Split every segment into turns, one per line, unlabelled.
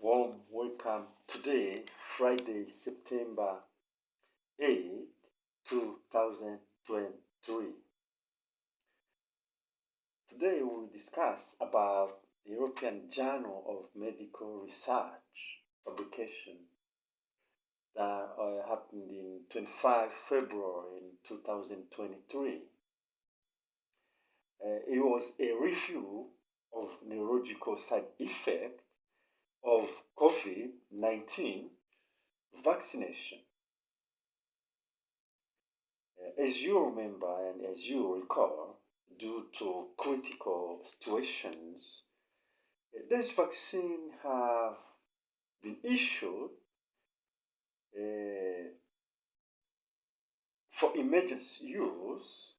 warm welcome. Today, Friday, September 8, 2023. Today, we will discuss about the European Journal of Medical Research publication that happened in 25 February in 2023. It was a review of neurological side effects of COVID-19 vaccination. As you remember and as you recall, due to critical situations, this vaccine have been issued for emergency use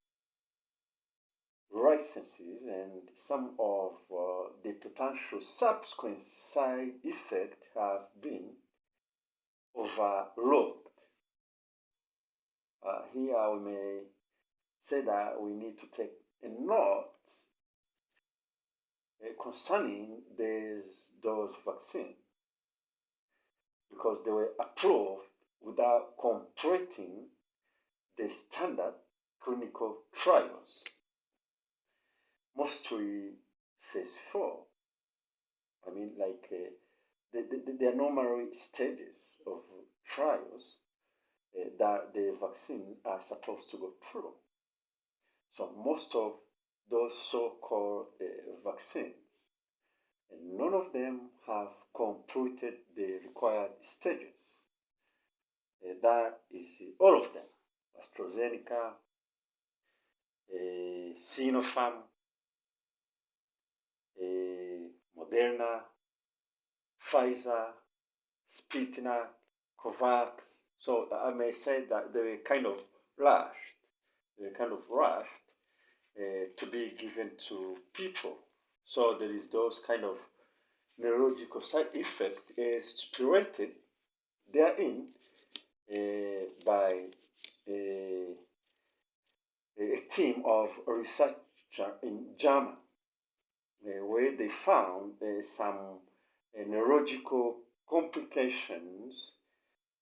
licenses, and some of the potential subsequent side effects have been overlooked. Here we may say that we need to take a note concerning those vaccines, because they were approved without completing the standard clinical trials, mostly phase 4. There are normally stages of trials that the vaccine are supposed to go through. So most of those so-called vaccines, and none of them have completed the required stages. That is all of them: AstraZeneca, Sinopharm, Moderna, Pfizer, Sputnik, Covax. So I may say that they were kind of rushed. To be given to people. So there is those kind of neurological side effects stipulated therein by a team of researchers in Germany, where they found some neurological complications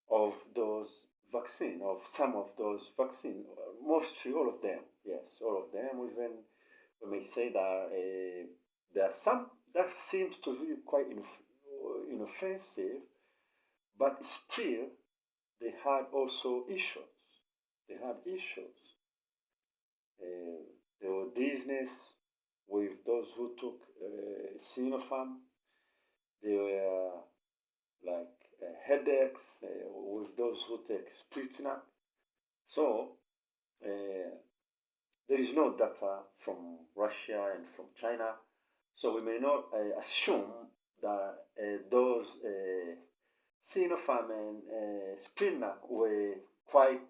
of those vaccine, of some of those vaccines, mostly all of them. Yes, all of them. Even we may say that there are some that seems to be quite inoffensive, but still they had also issues. They had issues. There were dizziness with those who took Sinopharm. There were like headaches with those who take Sputnik. So there is no data from Russia and from China, so we may not assume that those Sinopharm and Sputnik were quite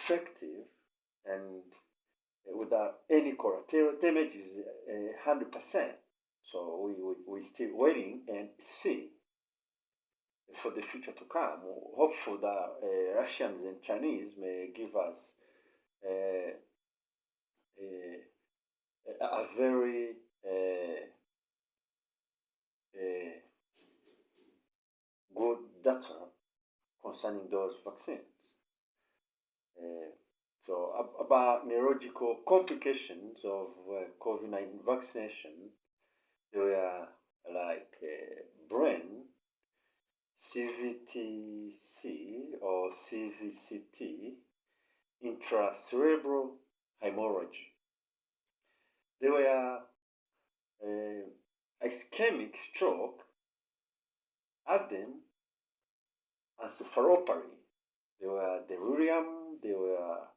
effective and without any collateral damage is 100%. So we still waiting and see for the future to come. Hopeful that Russians and Chinese may give us a very good data concerning those vaccines. So about neurological complications of COVID-19 vaccination, they were like brain CVTC or CVCT, intracerebral hemorrhage. They were ischemic stroke, adding encephalopathy. They were delirium, they were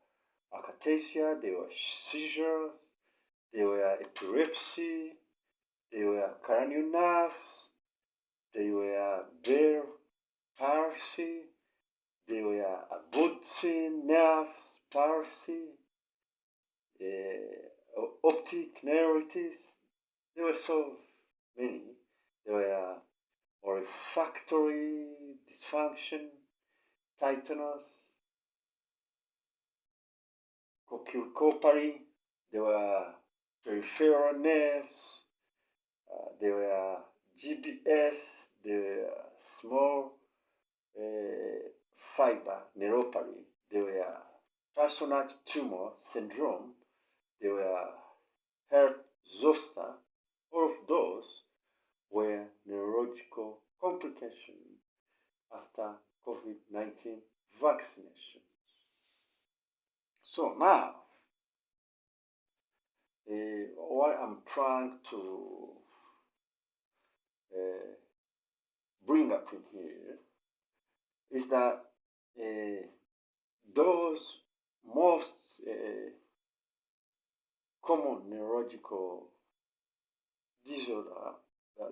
akathisia, they were seizures, they were epilepsy, they were cranial nerves, they were Bell palsy, they were abducing nerves palsy, optic neuritis. There were so many. There were olfactory dysfunction, titanus, cochleopathy. There were peripheral nerves, there were GBS, there were small fiber neuropathy, there were personal tumor syndrome, there were heart zoster. All of those were neurological complications after COVID-19 vaccination. So now, what I'm trying to bring up in here is that those most common neurological disorder,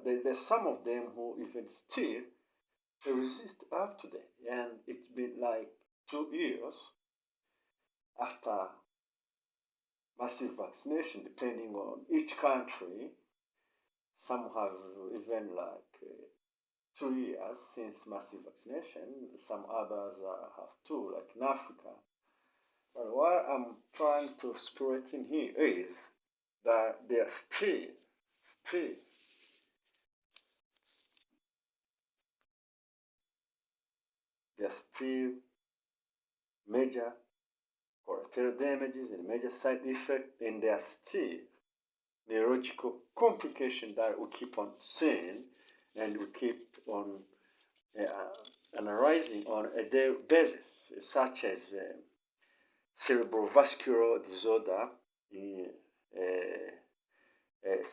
there's some of them who even still resist up to date, and it's been like 2 years after massive vaccination, depending on each country. Some have even like 2 years since massive vaccination. Some others have 2, like in Africa. But what I'm trying to spread in here is that there are still major collateral damages and major side effects, and there are still neurological complications that we keep on seeing and we keep on analyzing on a daily basis, such as cerebrovascular disorder,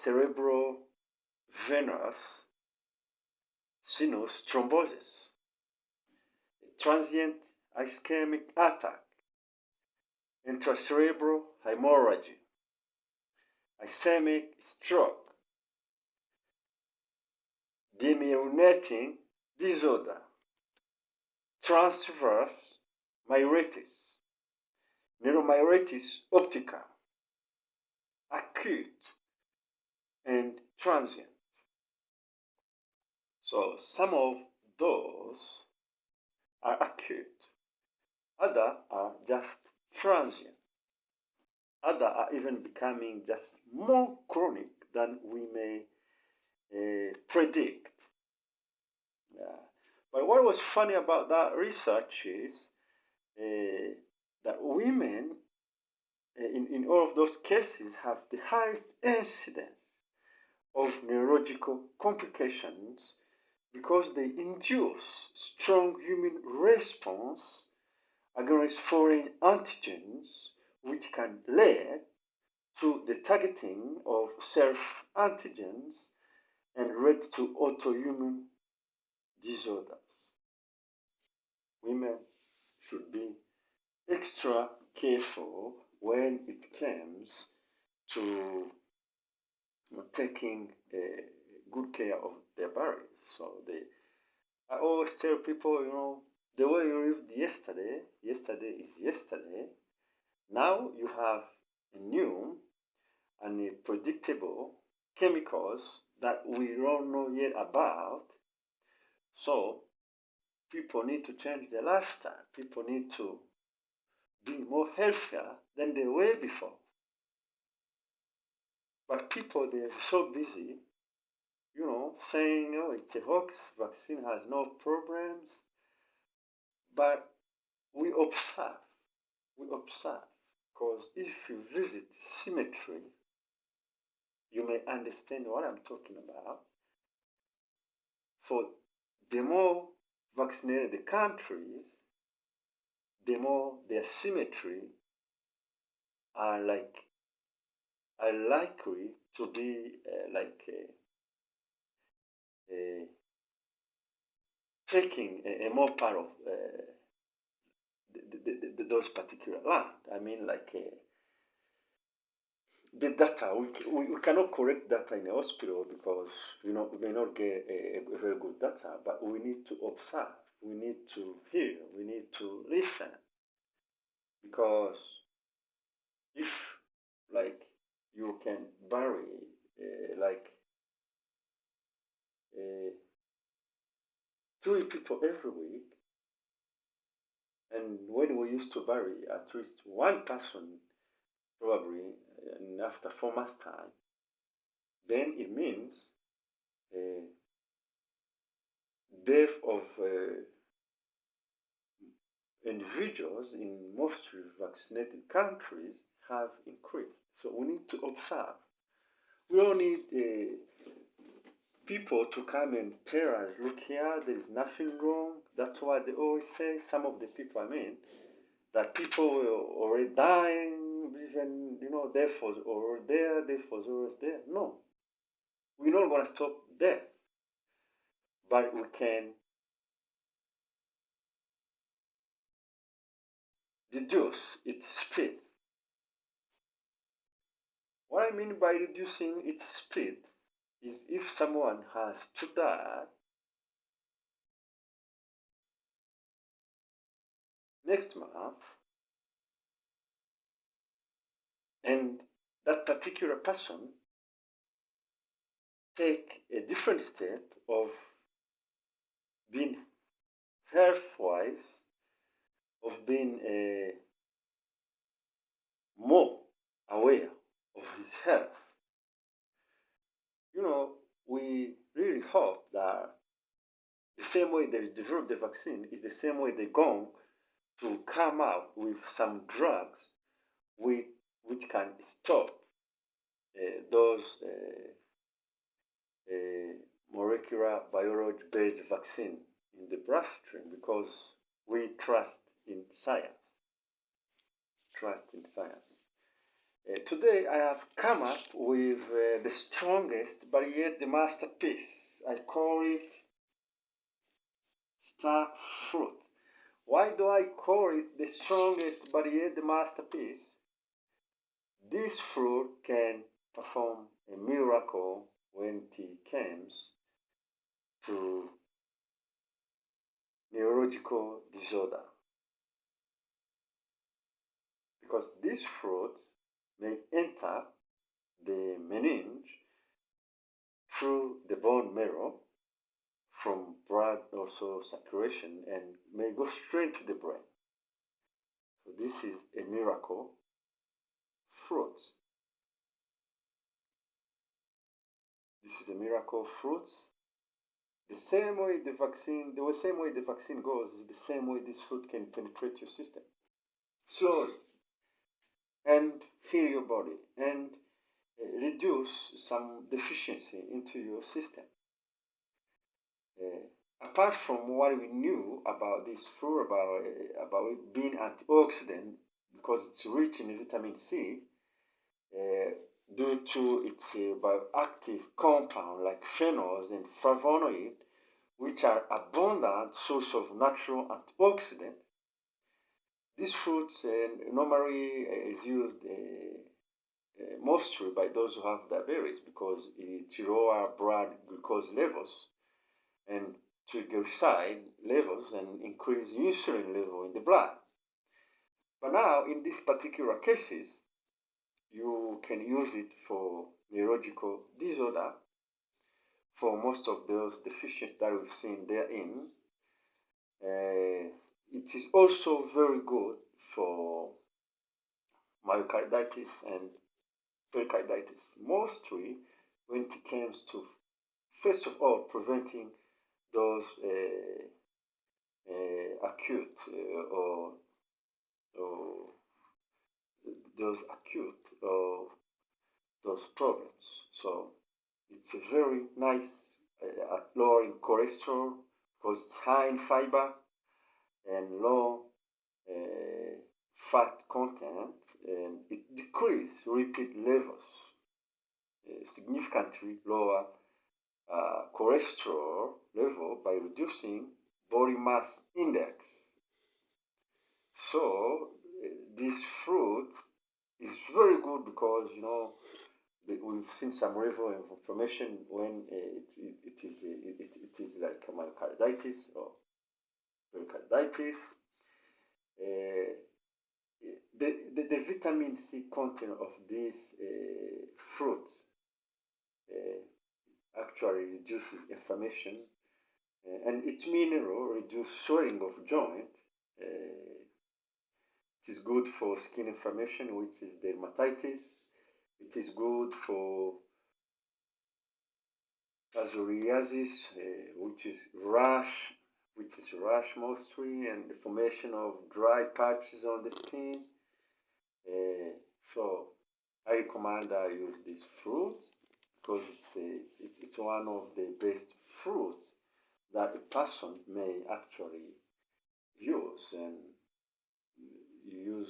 cerebral venous sinus thrombosis, transient ischemic attack, intracerebral hemorrhage, ischemic stroke, demyelinating disorder, transverse myelitis, neuromyelitis optica, acute and transient. So some of those are acute, others are just transient, others are even becoming just more chronic than we may predict. But what was funny about that research is that women in all of those cases have the highest incidence of neurological complications because they induce strong immune response against foreign antigens, which can lead to the targeting of self-antigens and lead to autoimmune disorders. Women should be extra careful when it comes to taking good care of their bodies. So I always tell people, the way you lived yesterday is yesterday. Now you have a new and a predictable chemicals that we don't know yet about. So people need to change their lifestyle. People need to be more healthier than they were before. But people, they're so busy, saying, oh, it's a hoax, vaccine has no problems. But we observe, because if you visit cemetery, you may understand what I'm talking about. For the more vaccinated the countries, the more their cemetery are likely to be taking a more part of those particular land. I mean, the data, we cannot correct data in a hospital because, we may not get a very good data, but we need to observe, we need to hear, we need to listen. Because if, you can bury, 3 people every week, and when we used to bury at least one person probably after 4 months' time, then it means uh, death of individuals in mostly vaccinated countries have increased. So we need to observe. We don't need people to come and tell us, look here, there is nothing wrong. That's why they always say, some of the people, that people were already dying, even, death was already there, death was always there. No, we're not going to stop there, but we can reduce its speed. What I mean by reducing its speed is if someone has to die next month, and that particular person take a different step of being health-wise, of being more aware of his health. We really hope that the same way they develop the vaccine is the same way they're going to come out with some drugs which can stop those molecular biology based vaccine in the bloodstream, because we trust in science. Today I have come up with the strongest but yet the masterpiece. I call it star fruit. Why do I call it the strongest but yet the masterpiece? This fruit can perform a miracle when it comes to neurological disorder. Because this fruit may enter the meninge through the bone marrow from blood also circulation and may go straight to the brain. So this is a miracle fruit. This is a miracle fruit. The same way the vaccine goes is the same way this fruit can penetrate your system slowly and heal your body and reduce some deficiency into your system. Apart from what we knew about this fruit, about it being antioxidant, because it's rich in vitamin C, due to its bioactive compound like phenols and flavonoids, which are abundant source of natural antioxidants. This fruit normally is used mostly by those who have diabetes, because it lowers blood glucose levels and triglyceride levels and increase insulin level in the blood. But now, in these particular cases, you can use it for neurological disorder, for most of those deficiencies that we've seen therein. It is also very good for myocarditis and pericarditis, mostly when it comes to, first of all, preventing those acute or those acute those problems. So it's a very nice at lowering cholesterol, because it's high in fiber and low fat content, and it decreases lipid levels, significantly lower cholesterol level by reducing body mass index. So this fruit is very good, because we've seen some level of inflammation when it is like myocarditis or pericarditis. The vitamin C content of this fruit actually reduces inflammation, and its mineral reduce swelling of joint. It It is good for skin inflammation, which is dermatitis. It is good for psoriasis, which is rash mostly, and the formation of dry patches on the skin. So I recommend I use these fruits because it's one of the best fruits that a person may actually use and use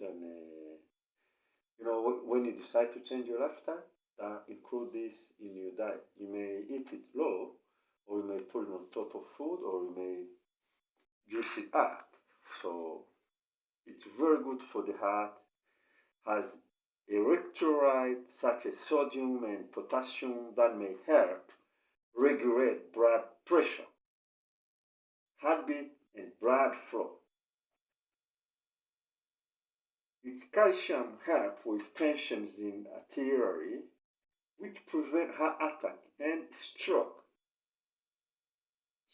and when you decide to change your lifestyle, include this in your diet. You may eat it raw, or you may put it on top of food, or you may juice it up. So it's very good for the heart. Has electrolytes such as sodium and potassium that may help regulate blood pressure, heartbeat, and blood flow. Its calcium helps with tensions in artery, which prevent heart attack and stroke.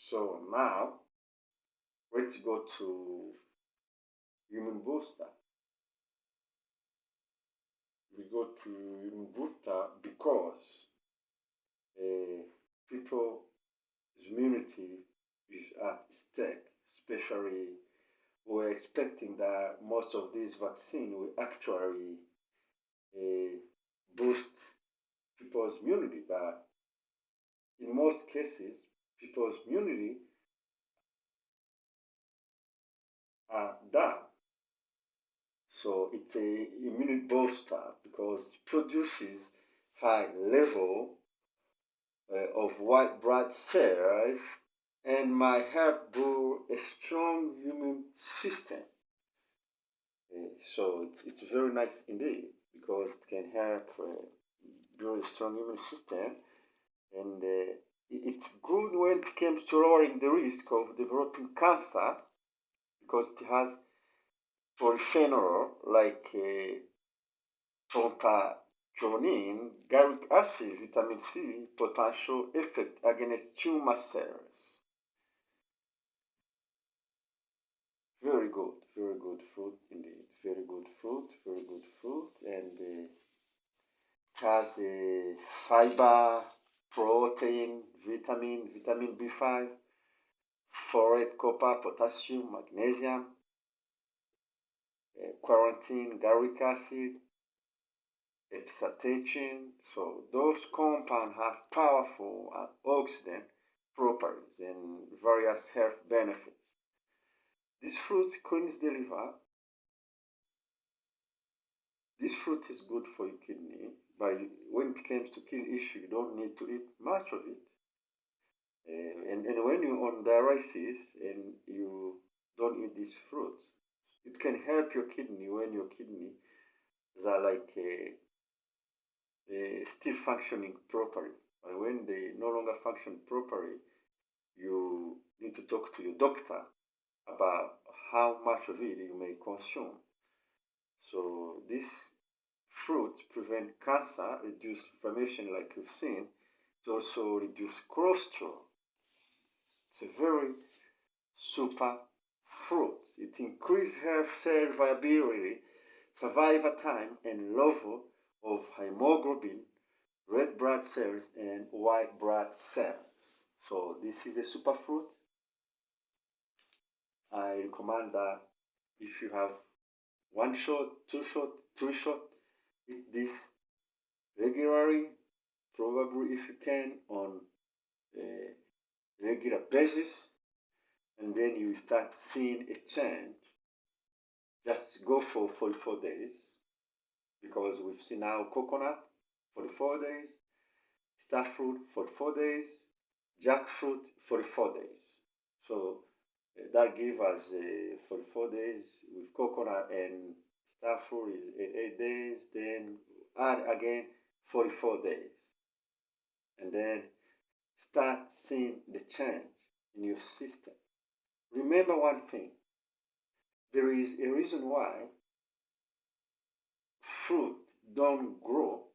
So now let's go to human booster. We go to human booster because people's immunity is at stake, especially we're expecting that most of these vaccines will actually boost people's immunity, but in most cases, people's immunity are down. So it's a immune booster because it produces high level of white blood cells and might help build a strong immune system. So it's very nice indeed because it can help build a strong immune system, and it's good when it comes to lowering the risk of developing cancer because it has polyphenol like tontacholine, gallic acid, vitamin C, potential effect against tumor cells. Very good fruit indeed. Very good fruit, and it has fiber, protein, vitamin B5, folate, copper, potassium, magnesium, quarantine, gallic acid, epsatechin. So those compounds have powerful antioxidant properties and various health benefits. This fruit cleans the liver. This fruit is good for your kidney, but when it comes to kidney issue, you don't need to eat much of it. And when you're on dialysis and you don't eat these fruits, it can help your kidney when your kidneys are like still functioning properly. And when they no longer function properly, you need to talk to your doctor about how much of it you may consume. So these fruits prevent cancer, reduce inflammation like you've seen. It also reduce cholesterol. It's a very super fruit. It increases hair cell viability, survival time, and level of hemoglobin, red blood cells, and white blood cells. So this is a superfruit. I recommend that if you have one shot, two shot, three shot, eat this regularly, probably if you can on a regular basis, and then you start seeing a change. Just go for 44 days because we've seen now coconut 44 days, star fruit 44 days, jackfruit 44 days. So that gives us 44 days with coconut, and star fruit is 8 days, then add again 44 days, and then start seeing the change in your system. Remember one thing, there is a reason why fruit don't grow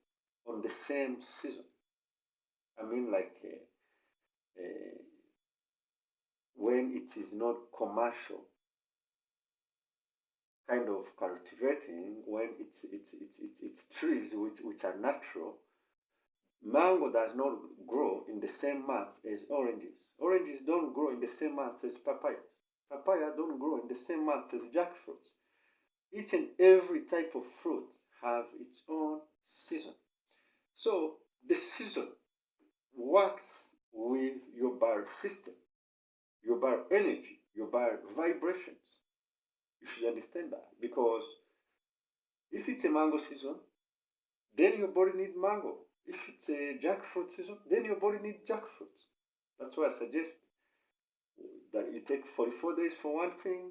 on the same season. I mean, like when it is not commercial kind of cultivating when it's trees which are natural. Mango does not grow in the same month as oranges. Oranges don't grow in the same month as papayas. Papaya don't grow in the same month as jackfruits. Each and every type of fruit have its own season. So the season works with your biosystem, your bioenergy, your bio vibrations. You should understand that because if it's a mango season, then your body needs mango. If it's a jackfruit season, then your body needs jackfruit. That's why I suggest that you take 44 days for one thing.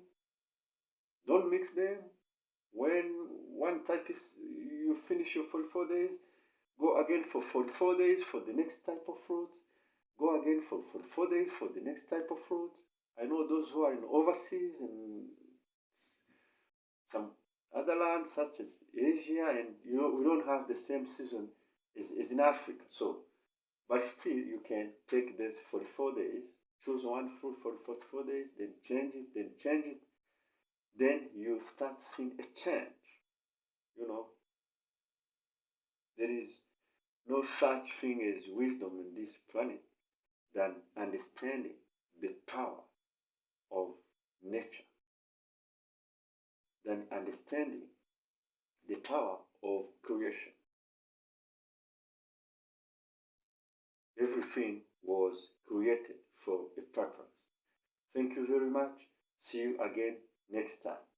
Don't mix them. When one type is, you finish your 44 days, go again for 44 days for the next type of fruit. Go again for 44 days for the next type of fruit. I know those who are in overseas and some other lands such as Asia, and we don't have the same season as in Africa. So, but still, you can take this 44 days, choose one fruit for 44 days, then change it, then change it. Then you start seeing a change. You know, there is no such thing as wisdom in this planet than understanding the power of nature, than understanding the power of creation. Everything was created for a purpose. Thank you very much. See you again next time.